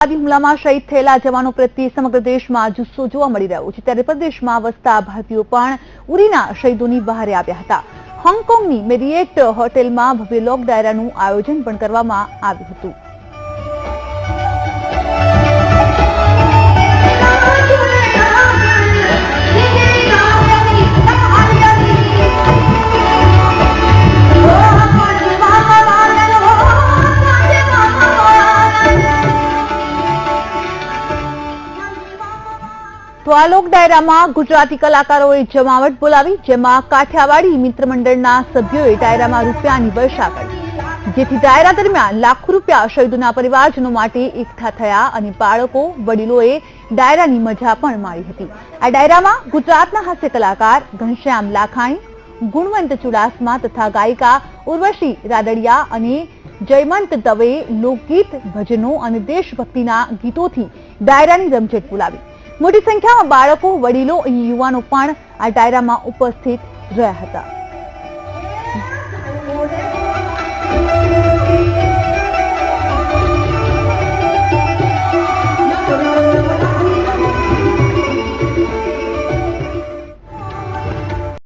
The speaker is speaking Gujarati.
હુમલામાં શહીદ થયેલા જવાનો પ્રત્યે સમગ્ર દેશમાં જુસ્સો જોવા મળી રહ્યો છે, ત્યારે પ્રદેશમાં વસતા ભારતીયો પણ ઉરીના શહીદોની વહારે આવ્યા હતા. હોંગકોંગની મેરિયેટ હોટેલમાં ભવ્ય લોક ડાયરાનું આયોજન પણ કરવામાં આવ્યું હતું. તો આ લોક ડાયરામાં ગુજરાતી કલાકારોએ જમાવટ બોલાવી, જેમાં કાઠિયાવાડી મિત્ર મંડળના સભ્યોએ ડાયરામાં રૂપિયાની વર્ષા કરી, જેથી ડાયરા દરમિયાન લાખો રૂપિયા શહીદોના પરિવારજનો માટે એકઠા થયા અને બાળકો વડીલોએ ડાયરાની મજા પણ માણી હતી. આ ડાયરામાં ગુજરાતના હાસ્ય કલાકાર ઘનશ્યામ લાખાણી, ગુણવંત ચુડાસમા તથા ગાયિકા ઉર્વશી રાદડિયા અને જયમંત દવેએ લોકગીત, ભજનો અને દેશભક્તિના ગીતોથી ડાયરાની રમઝટ બોલાવી. મોટી સંખ્યામાં બાળકો, વડીલો અને યુવાનો પણ આ ડાયરામાં ઉપસ્થિત રહ્યા હતા.